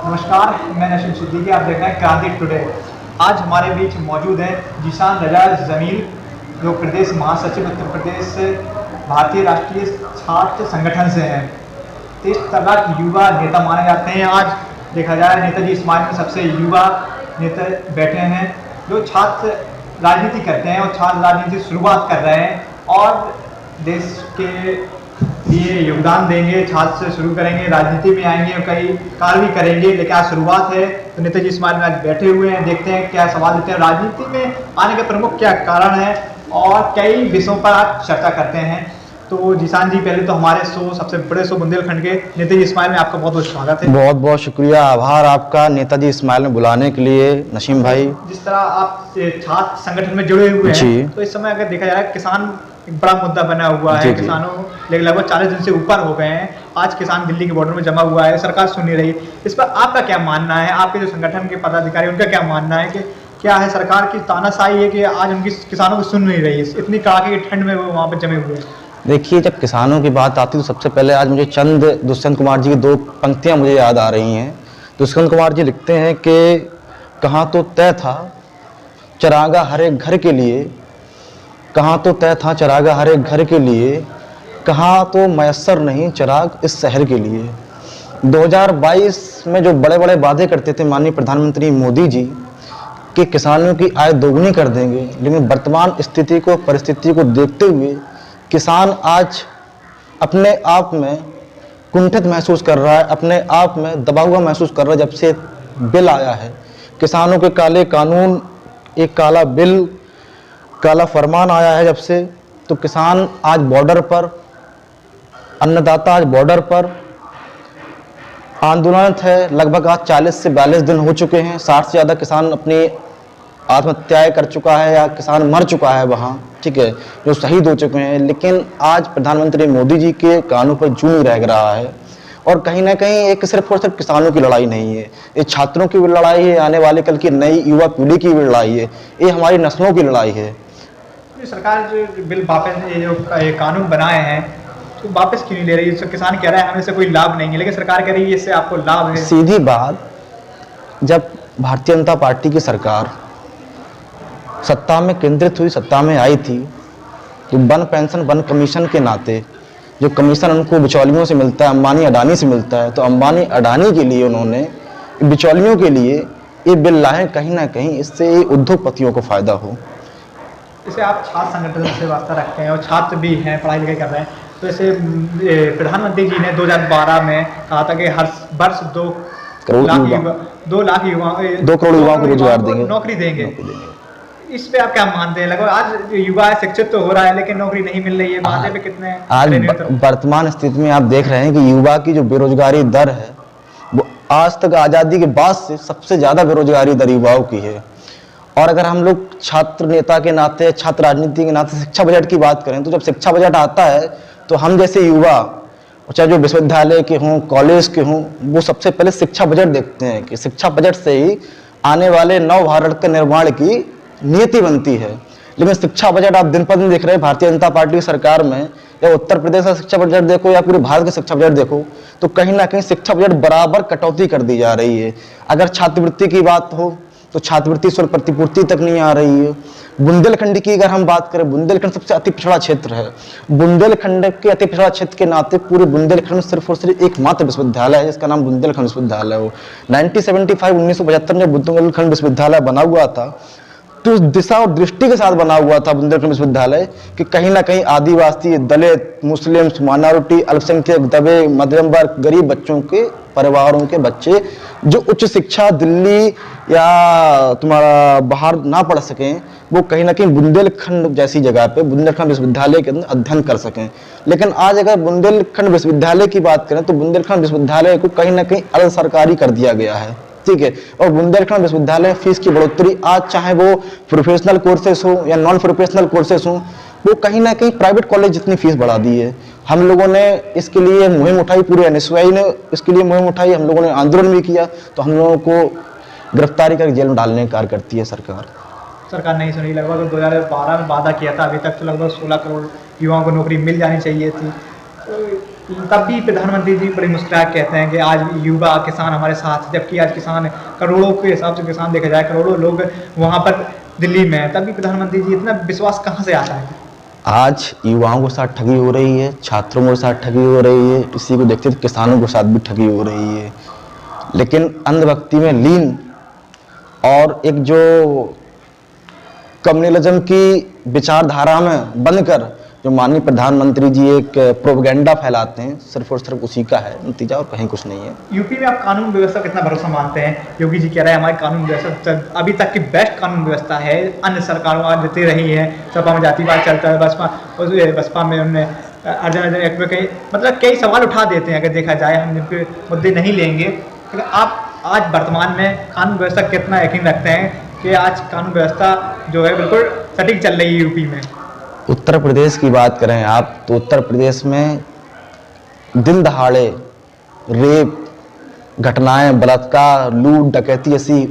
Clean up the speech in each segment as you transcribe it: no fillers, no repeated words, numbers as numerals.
नमस्कार, मैं नशीम सिद्दीकी। आप देख रहे हैं क्रांति टुडे। आज हमारे बीच मौजूद है जीशान रजा जमील, जो प्रदेश महासचिव उत्तर प्रदेश भारतीय राष्ट्रीय छात्र संगठन से हैं। 30 तक युवा नेता माने जाते हैं। आज देखा जाए नेताजी स्मारक में सबसे युवा नेता बैठे हैं जो छात्र राजनीति करते हैं और छात्र राजनीति की शुरुआत कर रहे हैं और देश के लिए योगदान देंगे। छात्र से शुरू करेंगे, राजनीति में आएंगे और कई कार्य भी करेंगे। लेकिन आज शुरुआत है तो नेताजी स्मारक में आज बैठे हुए हैं। देखते हैं क्या सवाल देते हैं, राजनीति में आने के प्रमुख क्या कारण है और कई विषयों पर आज चर्चा करते हैं। तो जीशान जी, पहले तो हमारे सबसे बड़े बुंदेलखंड के नेताजी स्मारक में आपका बहुत बहुत स्वागत है। बहुत बहुत शुक्रिया, आभार आपका नेताजी स्मारक में बुलाने के लिए नसीम भाई। जिस तरह आप छात्र संगठन में जुड़े हुए हैं, तो इस समय अगर देखा जाए किसान एक बड़ा मुद्दा बना हुआ है। किसानों लेकिन लगभग 40 दिन से ऊपर हो गए हैं। आज किसान दिल्ली के बॉर्डर में जमा हुआ है, सरकार सुन नहीं रही। इस पर आपका क्या मानना है? आपके जो संगठन के पदाधिकारी उनका क्या मानना है कि क्या है सरकार की तानाशाही है कि आज उनकी किसानों को सुन नहीं रही है? इतनी कड़ाके की ठंड में वो वहाँ पर जमे हुए हैं। देखिए, जब किसानों की बात आती है तो सबसे पहले आज मुझे चंद दुष्यंत कुमार जी की 2 पंक्तियां मुझे याद आ रही हैं। दुष्यंत कुमार जी लिखते हैं कि कहाँ तो तय था चरागा हर एक घर के लिए, कहाँ तो तय था चरागा हर एक घर के लिए, कहाँ तो मयस्सर नहीं चिराग इस शहर के लिए। 2022 में जो बड़े बड़े वादे करते थे माननीय प्रधानमंत्री मोदी जी कि किसानों की आय दोगुनी कर देंगे, लेकिन वर्तमान स्थिति को परिस्थिति को देखते हुए किसान आज अपने आप में कुंठित महसूस कर रहा है, अपने आप में दबा हुआ महसूस कर रहा है। जब से बिल आया है किसानों के काले कानून, एक काला बिल, काला फरमान आया है जब से, तो किसान आज बॉर्डर पर, अन्नदाता आज बॉर्डर पर आंदोलनरत है। लगभग आज 40 से 42 दिन हो चुके हैं। 60 से ज़्यादा किसान अपनी आत्महत्याएं कर चुका है या किसान मर चुका है वहाँ, ठीक है, जो शहीद हो चुके हैं। लेकिन आज प्रधानमंत्री मोदी जी के कानों पर जूं नहीं रह रहा है। और कहीं ना कहीं एक सिर्फ और सिर्फ किसानों की लड़ाई नहीं है, ये छात्रों की भी लड़ाई है, आने वाले कल की नई युवा पीढ़ी की भी लड़ाई है, ये हमारी नस्लों की लड़ाई है। सरकार जो बिल वापस जो कानून बनाए हैं तो वापस क्यों नहीं ले रही है? किसान कह रहा है हमें इससे कोई लाभ नहीं है, लेकिन सरकार कह रही है इससे आपको लाभ है। सीधी बात, जब भारतीय जनता पार्टी की सरकार सत्ता में केंद्रित हुई, सत्ता में आई थी, तो वन पेंशन वन कमीशन के नाते जो कमीशन उनको बिचौलियों से मिलता है, अंबानी अडानी से मिलता है, तो अंबानी अडानी के लिए उन्होंने बिचौलियों के लिए ये बिल लाए, कहीं ना कहीं इससे उद्योगपतियों को फायदा हो। जैसे आप छात्र संगठन से वास्ता रखते हैं और छात्र भी हैं, पढ़ाई लिखाई कर रहे हैं, तो जैसे प्रधानमंत्री जी ने 2012 में कहा था कि हर वर्ष 2 लाख युवाओं को रोजगार देंगे, नौकरी देंगे। इस पे आप क्या मानते हैं? लगभग आज युवा शिक्षित तो हो रहा है लेकिन नौकरी नहीं मिल रही है। वादे पे कितने आज वर्तमान स्थिति में आप देख रहे हैं कि युवा की जो बेरोजगारी दर है वो आज तक आज़ादी के बाद से सबसे ज़्यादा बेरोजगारी दर युवाओं की है। और अगर हम लोग छात्र नेता के नाते, छात्र राजनीति के नाते शिक्षा बजट की बात करें, तो जब शिक्षा बजट आता है तो हम जैसे युवा, चाहे जो विश्वविद्यालय के हों, कॉलेज के हों, वो सबसे पहले शिक्षा बजट देखते हैं कि शिक्षा बजट से ही आने वाले नव भारत के निर्माण की नीति बनती है। लेकिन शिक्षा बजट आप दिन पर दिन देख रहे हैं भारतीय जनता पार्टी की सरकार में, या उत्तर प्रदेश का शिक्षा बजट देखो या पूरे भारत का शिक्षा बजट देखो, तो कहीं ना कहीं शिक्षा बजट बराबर कटौती कर दी जा रही है। अगर छात्रवृत्ति की बात हो तो छात्रवृत्ति शुल्क प्रतिपूर्ति तक नहीं आ रही है। बुंदेलखंड की अगर हम बात करें, बुंदेलखंड सबसे अति पिछड़ा क्षेत्र है। बुंदेलखंड के अति पिछड़ा क्षेत्र के नाते पूरे बुंदेलखंड में सिर्फ और सिर्फ एकमात्र विश्वविद्यालय है जिसका नाम बुंदेलखंड विश्वविद्यालय हो। 1975 में बुंदेलखंड विश्वविद्यालय बना हुआ था तो उस दिशा और दृष्टि के साथ बना हुआ था बुंदेलखंड विश्वविद्यालय कि कहीं ना कहीं आदिवासी, दलित, मुस्लिम, माइनॉरिटी, अल्पसंख्यक, दबे, मध्यम वर्ग, गरीब बच्चों के परिवारों के बच्चे जो उच्च शिक्षा दिल्ली या तुम्हारा बाहर ना पढ़ सकें, वो कहीं ना कहीं बुंदेलखंड जैसी जगह पे बुंदेलखंड विश्वविद्यालय के अंदर अध्ययन कर सकें। लेकिन आज अगर बुंदेलखंड विश्वविद्यालय की बात करें तो बुंदेलखंड विश्वविद्यालय को कहीं ना कहीं अर्ध सरकारी कर दिया गया है, ठीक है। और बुंदेलखंड विश्वविद्यालय फीस की बढ़ोतरी आज चाहे वो प्रोफेशनल कोर्सेस हो या नॉन प्रोफेशनल कोर्सेस हो, वो कहीं ना कहीं प्राइवेट कॉलेज जितनी फीस बढ़ा दी है। हम लोगों ने इसके लिए मुहिम उठाई, पूरे NSY ने इसके लिए मुहिम उठाई, हम लोगों ने आंदोलन भी किया, तो हम लोगों को गिरफ्तारी कर जेल में डालने का कार्य करती है सरकार। सरकार नहीं सुनी। लगभग 2012 में वादा किया था, अभी तक तो लगभग 16 करोड़ युवाओं को नौकरी मिल जानी चाहिए थी। तो तब भी प्रधानमंत्री जी बड़ी मुस्कुरा के कहते हैं कि आज युवा किसान हमारे साथ हैं, जबकि आज किसान करोड़ों के हिसाब से किसान देखा जाए करोड़ों लोग वहाँ पर दिल्ली में हैं, तब भी प्रधानमंत्री जी इतना विश्वास कहाँ से आता है? आज युवाओं के साथ ठगी हो रही है, छात्रों के साथ ठगी हो रही है, इसी को देखते किसानों के साथ भी ठगी हो रही है। लेकिन अंधभक्ति में लीन और एक जो कम्युनलिज्म की विचारधारा में बनकर जो माननीय प्रधानमंत्री जी एक प्रोपेगेंडा फैलाते हैं, सिर्फ और सिर्फ उसी का है नतीजा और कहीं कुछ नहीं है। यूपी में आप कानून व्यवस्था कितना भरोसा मानते हैं? योगी जी कह रहे हैं हमारी कानून व्यवस्था अभी तक की बेस्ट कानून व्यवस्था है, अन्य सरकारों आज देती रही है, सपा में जातिवाद चलता है, बसपा में उन्होंने अर्जुन एक्ट में कई सवाल उठा देते हैं। अगर देखा जाए हम जिनके मुद्दे नहीं लेंगे, लेकिन आप आज वर्तमान में कानून व्यवस्था कितना यकीन रखते हैं कि आज कानून व्यवस्था जो है बिल्कुल सटीक चल रही है यूपी में? उत्तर प्रदेश की बात करें आप तो उत्तर प्रदेश में दिन दहाड़े रेप घटनाएं, बलात्कार, लूट, डकैती ऐसी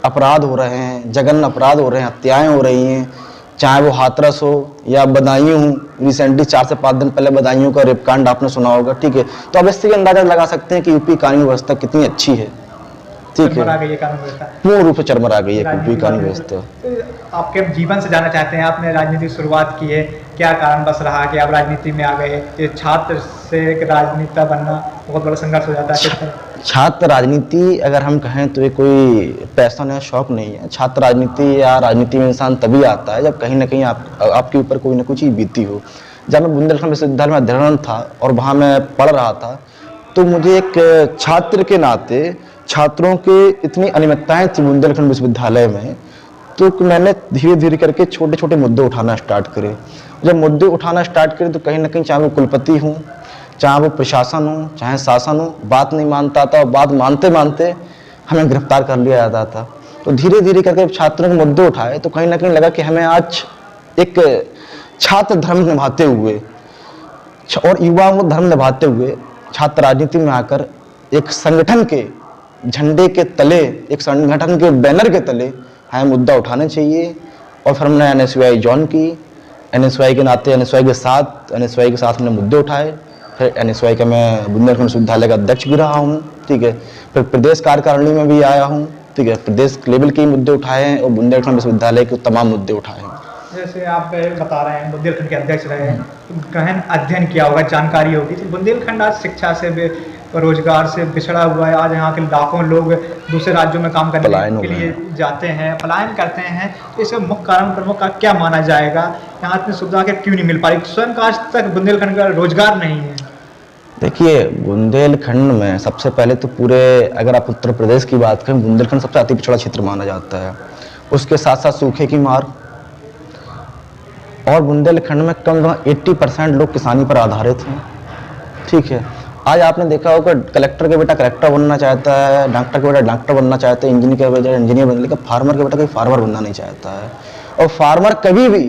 अपराध हो रहे हैं, जघन्य अपराध हो रहे हैं, हत्याएं हो रही हैं, चाहे वो हाथरस हो या बदायूं हो। रिसेंटली 4 से 5 दिन पहले बदायूं का रेप कांड आपने सुना होगा, ठीक है। तो अब इससे अंदाजा लगा सकते हैं कि यूपी कानून व्यवस्था कितनी अच्छी है, ठीक है। पूर्ण रूप से चरमरा गई है यूपी कानून व्यवस्था। आपके जीवन से जानना चाहते हैं, आपने राजनीति की शुरुआत की है, क्या कारण बस रहा कि आप राजनीति में आ गए? ये छात्र से एक राजनेता बनना बहुत बड़ा संघर्ष हो जाता है। छात्र राजनीति अगर हम कहें तो ये कोई पैसा या शौक नहीं है। छात्र राजनीति या राजनीति में इंसान तभी आता है जब कहीं ना कहीं आपके ऊपर कोई ना कोई चीज़ बीती हो। जब मैं बुंदेलखंड विश्वविद्यालय में अध्ययन था और वहाँ मैं पढ़ रहा था, तो मुझे एक छात्र के नाते छात्रों के इतनी अनियमितताएं थी बुंदेलखंड विश्वविद्यालय में, तो मैंने धीरे धीरे करके छोटे छोटे मुद्दे उठाना स्टार्ट करे। जब मुद्दे उठाना स्टार्ट करे तो कहीं ना कहीं, चाहे वो कुलपति हूँ, चाहे वो प्रशासन हो, चाहे शासन हो, बात नहीं मानता था और बात मानते मानते हमें गिरफ्तार कर लिया जाता था। तो धीरे धीरे करके छात्रों के मुद्दे उठाए तो कहीं ना कहीं लगा कि हमें आज एक छात्र धर्म निभाते हुए और युवाओं को धर्म निभाते हुए छात्र राजनीति में आकर एक संगठन के झंडे के तले, एक संगठन के बैनर के तले हमें मुद्दा उठाने चाहिए। और फिर हमने NSY ज्वाइन की। NSY के नाते NSY के साथ हमने मुद्दे उठाए। फिर NSY का मैं बुंदेलखंड विश्वविद्यालय का अध्यक्ष भी रहा हूँ, ठीक है। फिर प्रदेश कार्यकारिणी में भी आया हूँ, ठीक है। प्रदेश लेवल के मुद्दे उठाए हैं और बुंदेलखंड विश्वविद्यालय के तमाम मुद्दे उठाए हैं। जैसे आप बता रहे हैं बुंदेलखंड के अध्यक्ष रहे हैं, गहन अध्ययन किया होगा, जानकारी होगी। तो बुंदेलखंड आज शिक्षा से, रोजगार से बिछड़ा हुआ है। आज यहाँ के लाखों लोग दूसरे राज्यों में काम करने के लिए जाते हैं, पलायन करते हैं। तो इसका मुख्य कारण प्रमुख का क्या माना जाएगा? यहाँ इतनी सुविधा के क्यों नहीं मिल पा रही? स्वयं का आज तक बुंदेलखंड का रोजगार नहीं है। देखिए, बुंदेलखंड में सबसे पहले तो पूरे, अगर आप उत्तर प्रदेश की बात करें, बुंदेलखंड सबसे अति पिछड़ा क्षेत्र माना जाता है। उसके साथ साथ सूखे की मार, और बुंदेलखंड में कम से कम 80% लोग किसानी पर आधारित हैं, ठीक है। आज आपने देखा होगा कलेक्टर का बेटा कलेक्टर बनना चाहता है, डॉक्टर का बेटा डॉक्टर बनना चाहता है, इंजीनियर का बेटा इंजीनियर बनना, लेकिन फार्मर का बेटा कोई फार्मर बनना नहीं चाहता है। और फार्मर कभी भी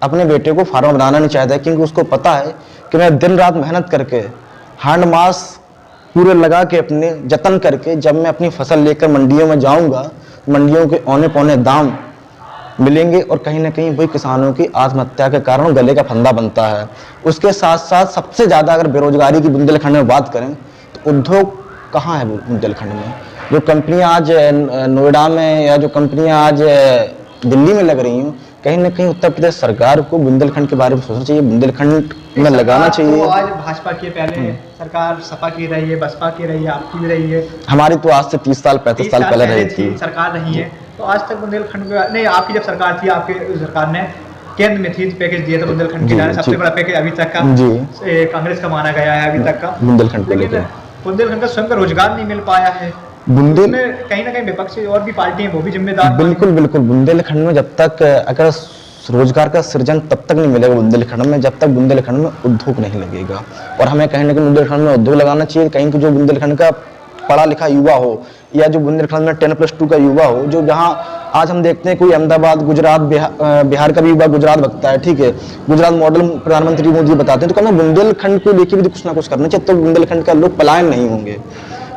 अपने बेटे को फार्मर बनाना नहीं चाहता है, क्योंकि उसको पता है कि मैं दिन रात मेहनत करके, हैंड मास पूरे लगा के, अपने जतन करके जब मैं अपनी फसल लेकर मंडियों में जाऊँगा, मंडियों के औने पौने दाम मिलेंगे और कहीं ना कहीं वही किसानों की आत्महत्या के कारण गले का फंदा बनता है। उसके साथ साथ सबसे ज़्यादा अगर बेरोजगारी की बुंदेलखंड में बात करें तो उद्योग कहाँ है बुंदेलखंड में? जो कंपनियां आज नोएडा में या जो कंपनियां आज दिल्ली में लग रही हैं, कहीं ना कहीं उत्तर प्रदेश सरकार को बुंदेलखंड के बारे में सोचना चाहिए, बुंदेलखंड में लगाना चाहिए। तो आज भाजपा की पहले सरकार सपा की रही है, बसपा की रही है, आपकी भी रही है। हमारी तो आज से 30 साल 35 साल पहले रही थी सरकार नहीं है। तो आज तक बुंदेलखंड नहीं, आपकी जब सरकार थी, आपके सरकार ने केंद्र में थी पैकेज दिया था बुंदेलखंड के, सबसे बड़ा पैकेज अभी तक का कांग्रेस का माना गया है अभी तक का बुंदेलखंड को लेकर। बुंदेलखंड का स्वयं का रोजगार नहीं मिल पाया है। कहीं ना कहीं विपक्षी और भी पार्टी है, वो भी जिम्मेदार। बिल्कुल बिल्कुल। बुंदेलखंड में जब तक अगर रोजगार का सृजन तब तक नहीं मिलेगा बुंदेलखंड में, जब तक बुंदेलखंड में उद्योग नहीं लगेगा। और हमें कहीं ना कहीं बुंदेलखंड में उद्योग लगाना चाहिए। कहीं जो बुंदेलखंड का पढ़ा लिखा युवा हो, या जो बुंदेलखंड में 10+2 का युवा हो, जो जहाँ आज हम देखते हैं कोई अहमदाबाद, गुजरात, बिहार का भी युवा गुजरात भगता है, ठीक है। गुजरात मॉडल प्रधानमंत्री मोदी बताते हैं। तो कम बुंदेलखंड को लेकर भी कुछ ना कुछ करना चाहिए, तो बुंदेलखंड का लोग पलायन नहीं होंगे।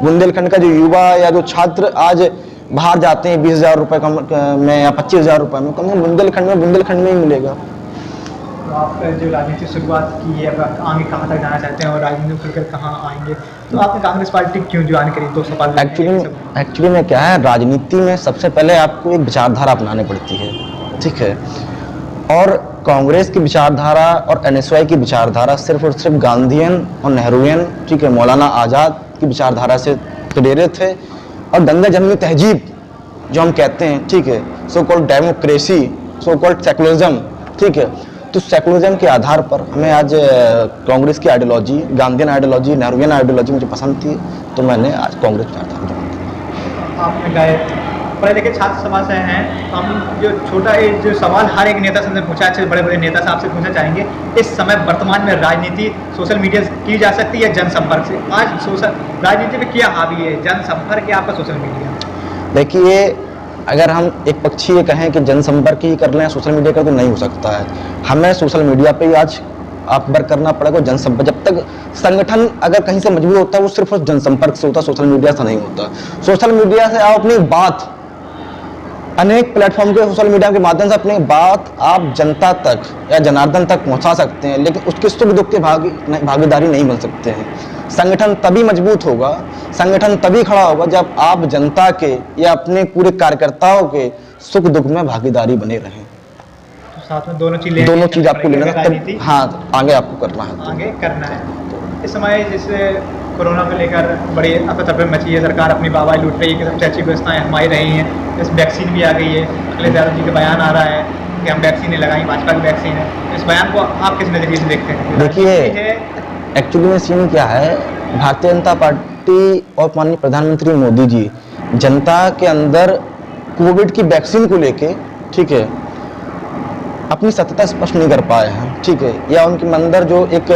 बुंदेलखंड का जो युवा या जो छात्र आज बाहर जाते हैं 20,000 रुपये में या 25,000 रुपये में, कम बुंदेलखंड में ही मिलेगा। तो आप जो राजनीति शुरुआत की है, अब आगे कहाँ तक जाना चाहते हैं और राजनीति में खुलकर कहाँ आएंगे, तो आपने कांग्रेस पार्टी क्यों ज्वाइन करी? 2 सवाल एक्चुअली में क्या है, राजनीति में सबसे पहले आपको एक विचारधारा अपनानी पड़ती है, ठीक है। और कांग्रेस की विचारधारा और एनएसवाई की विचारधारा सिर्फ और सिर्फ गांधीयन और नेहरूयन, ठीक है, मौलाना आज़ाद की विचारधारा से प्रेरित है। और गंगा जमनी तहजीब जो हम कहते हैं, ठीक है, so called democracy, so called secularism, ठीक है, तो सेकुलरिज्म के आधार पर हमें आज कांग्रेस की आइडियोलॉजी, गांधीयन आइडियोलॉजी, नेहरूयन आइडियोलॉजी मुझे पसंद थी, तो मैंने आज कांग्रेस विचारधारा। आपने गए पढ़े लिखे छात्र समाज से हैं, हम जो छोटा एक जो सवाल हर एक नेता से हमने पूछा, अच्छे बड़े बड़े नेता साहब से पूछना चाहेंगे, इस समय वर्तमान में राजनीति सोशल मीडिया से की जा सकती है जनसंपर्क से? आज सोशल राजनीति में क्या हावी है, जनसंपर्क या आपका सोशल मीडिया? देखिए, अगर हम एक पक्षी ये कहें कि जनसंपर्क ही कर लें, सोशल मीडिया का, तो नहीं हो सकता है। हमें सोशल मीडिया पे ही आज आप वर्क करना पड़ेगा। जनसंपर्क, जब तक संगठन अगर कहीं से मजबूत होता है वो सिर्फ जनसंपर्क से होता है, सोशल मीडिया से नहीं होता। सोशल मीडिया से आप अपनी बात अनेक प्लेटफॉर्म के सोशल मीडिया के माध्यम से अपनी बात आप जनता तक या जनार्दन तक पहुंचा सकते हैं, लेकिन उसके सुख दुख के भागीदारी नहीं बन सकते हैं। संगठन तभी मजबूत होगा, संगठन तभी खड़ा होगा जब आप जनता के या अपने पूरे कार्यकर्ताओं के सुख दुख में भागीदारी बने रहें। तो साथ में दोनों चीज आपको लेना है, हाँ, आगे आपको करना है, आगे करना है। तो इस समय जैसे कोरोना को लेकर बड़ी अफरा मची है, सरकार अपनी वाहवाही लूट रही है कि सबसे अच्छी व्यवस्थाएं हमारी रही हैं। इस वैक्सीन भी आ गई है, अखिलेश यादव जी का बयान आ रहा है कि हम वैक्सीन लगाई, भाजपा की वैक्सीन है। इस बयान को आप किस नजरिए से देखते हैं? देखिए, एक्चुअली में सीन क्या है, भारतीय जनता पार्टी और माननीय प्रधानमंत्री मोदी जी जनता के अंदर कोविड की वैक्सीन को लेके, ठीक है, अपनी सत्यता स्पष्ट नहीं कर पाए हैं, ठीक है, या उनके अंदर जो एक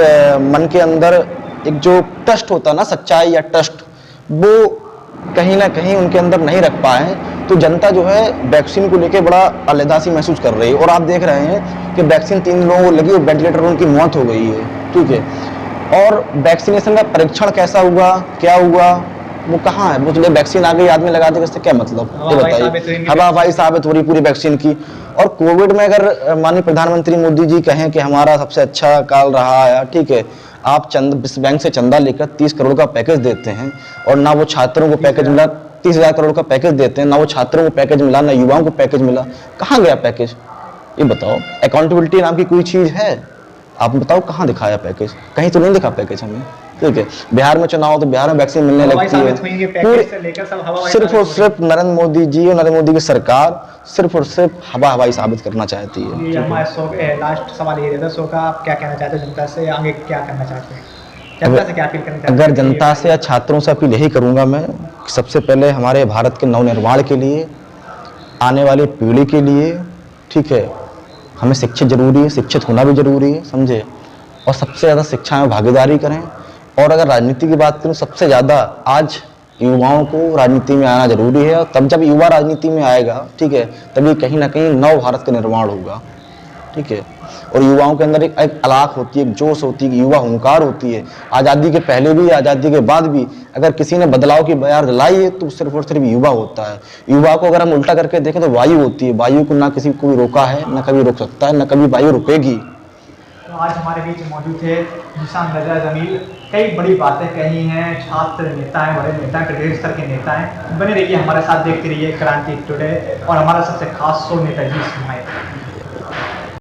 मन के अंदर एक जो ट्रस्ट होता है ना, सच्चाई या ट्रस्ट, वो कहीं ना कहीं उनके अंदर नहीं रख पाए हैं। तो जनता जो है वैक्सीन को लेके बड़ा अलहदासी महसूस कर रही है। और आप देख रहे हैं कि वैक्सीन 3 लोगों को लगी और वेंटिलेटर पर उनकी मौत हो गई है, ठीक है। और वैक्सीनेशन का परीक्षण कैसा हुआ, क्या हुआ, वो कहाँ है? वो वैक्सीन आ गई, आदमी लगा देगा, इससे क्या मतलब? ये बताइए, हवाबाजी साबित हो रही पूरी वैक्सीन की। और कोविड में अगर माननीय प्रधानमंत्री मोदी जी कहें कि हमारा सबसे अच्छा काल रहा है, ठीक है, आप विश्व बैंक से चंदा लेकर 30 करोड़ का पैकेज देते हैं और ना वो छात्रों को पैकेज मिला, 30,000 करोड़ का पैकेज देते हैं, ना वो छात्रों को पैकेज मिला, ना युवाओं को पैकेज मिला, कहाँ गया पैकेज? ये बताओ। अकाउंटेबिलिटी नाम की कोई चीज है? आप बताओ कहाँ दिखाया पैकेज? कहीं तो नहीं दिखा पैकेज हमें, ठीक है। बिहार में चुनाव तो बिहार में वैक्सीन मिलने लगती है, सिर्फ और सिर्फ नरेंद्र मोदी जी और नरेंद्र मोदी की सरकार सिर्फ और सिर्फ हवाई साबित करना चाहती है। ये हमारा शो लास्ट सवाल ये रहता, शो का आप क्या कहना चाहते हैं जनता से, आगे क्या करना चाहते हैं, जनता से क्या अपील करना चाहते हैं? अगर जनता से या छात्रों से अपील यही करूंगा मैं, सबसे पहले हमारे भारत के नवनिर्माण के लिए, आने वाली पीढ़ी के लिए, ठीक है, हमें शिक्षित जरूरी है, शिक्षित होना भी जरूरी है, समझे। और सबसे ज़्यादा शिक्षा में भागीदारी करें। और अगर राजनीति की बात करूं, सबसे ज़्यादा आज युवाओं को राजनीति में आना जरूरी है। और तब जब युवा राजनीति में आएगा, ठीक है, तभी कहीं ना कहीं नव भारत का निर्माण होगा, ठीक है। और युवाओं के अंदर एक अलाक होती है, एक जोश होती है, युवा हुंकार होती है। आज़ादी के पहले भी, आज़ादी के बाद भी अगर किसी ने बदलाव की बयार जलाई है तो सिर्फ और सिर्फ युवा होता है। युवा को अगर हम उल्टा करके देखें तो वायु होती है। वायु को ना किसी को भी रोका है, ना कभी रोक सकता है, ना कभी वायु रुकेगी। तो आज हमारे बीच मौजूद थे जिशान रजा जमील। कई बड़ी बातें कही हैं, छात्र नेता हैं, बड़े नेता हैं, प्रदेश स्तर के नेता हैं। बने रहिए हमारे साथ, देखते रहिए क्रांति टुडे और हमारा सबसे खास शो नेताजी।